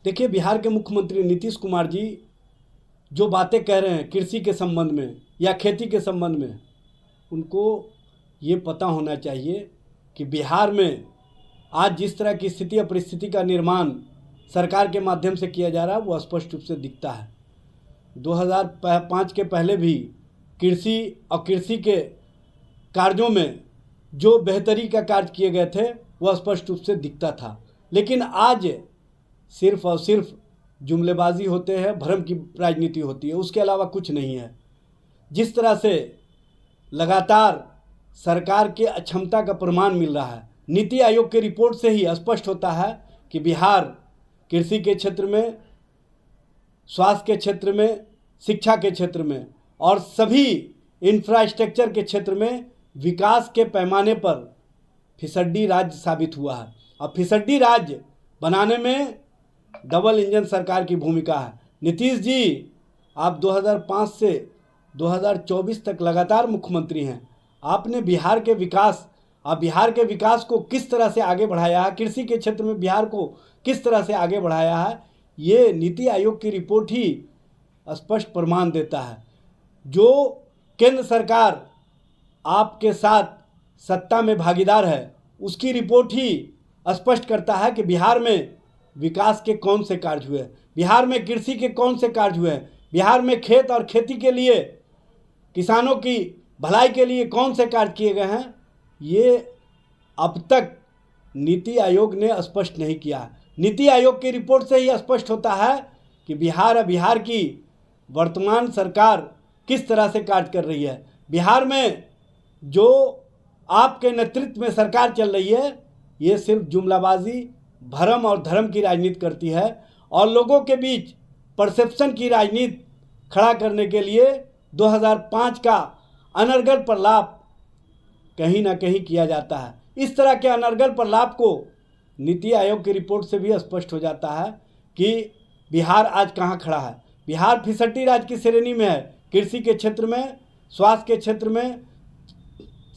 देखिए, बिहार के मुख्यमंत्री नीतीश कुमार जी जो बातें कह रहे हैं कृषि के संबंध में या खेती के संबंध में, उनको ये पता होना चाहिए कि बिहार में आज जिस तरह की स्थिति या परिस्थिति का निर्माण सरकार के माध्यम से किया जा रहा है वो स्पष्ट रूप से दिखता है। 2005 के पहले भी कृषि और कृषि के कार्यों में जो बेहतरी का कार्य किए गए थे वह स्पष्ट रूप से दिखता था, लेकिन आज सिर्फ और सिर्फ जुमलेबाजी होते हैं, भ्रम की राजनीति होती है, उसके अलावा कुछ नहीं है। जिस तरह से लगातार सरकार के अक्षमता का प्रमाण मिल रहा है, नीति आयोग की रिपोर्ट से ही स्पष्ट होता है कि बिहार कृषि के क्षेत्र में, स्वास्थ्य के क्षेत्र में, शिक्षा के क्षेत्र में और सभी इंफ्रास्ट्रक्चर के क्षेत्र में विकास के पैमाने पर फिसड्डी राज्य साबित हुआ है। और फिसड्डी राज्य बनाने में डबल इंजन सरकार की भूमिका है। नीतीश जी, आप 2005 से 2024 तक लगातार मुख्यमंत्री हैं। आपने बिहार के विकास को किस तरह से आगे बढ़ाया है, कृषि के क्षेत्र में बिहार को किस तरह से आगे बढ़ाया है, ये नीति आयोग की रिपोर्ट ही स्पष्ट प्रमाण देता है। जो केंद्र सरकार आपके साथ सत्ता में भागीदार है, उसकी रिपोर्ट ही स्पष्ट करता है कि बिहार में विकास के कौन से कार्य हुए, बिहार में कृषि के कौन से कार्य हुए, बिहार में खेत और खेती के लिए, किसानों की भलाई के लिए कौन से कार्य किए गए हैं। ये अब तक नीति आयोग ने स्पष्ट नहीं किया। नीति आयोग की रिपोर्ट से ही स्पष्ट होता है कि बिहार की वर्तमान सरकार किस तरह से कार्य कर रही है। बिहार में जो आपके नेतृत्व में सरकार चल रही है, ये सिर्फ जुमलाबाजी, भरम और धर्म की राजनीति करती है और लोगों के बीच परसेप्शन की राजनीति खड़ा करने के लिए 2005 का अनर्गल प्रलाप कहीं ना कहीं किया जाता है। इस तरह के अनर्गल प्रलाप को नीति आयोग की रिपोर्ट से भी स्पष्ट हो जाता है कि बिहार आज कहाँ खड़ा है। बिहार फिसड्डी राज्य की श्रेणी में है, कृषि के क्षेत्र में, स्वास्थ्य के क्षेत्र में,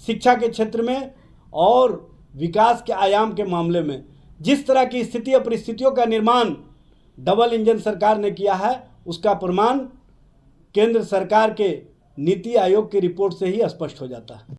शिक्षा के क्षेत्र में और विकास के आयाम के मामले में। जिस तरह की स्थिति और परिस्थितियों का निर्माण डबल इंजन सरकार ने किया है, उसका प्रमाण केंद्र सरकार के नीति आयोग की रिपोर्ट से ही स्पष्ट हो जाता है।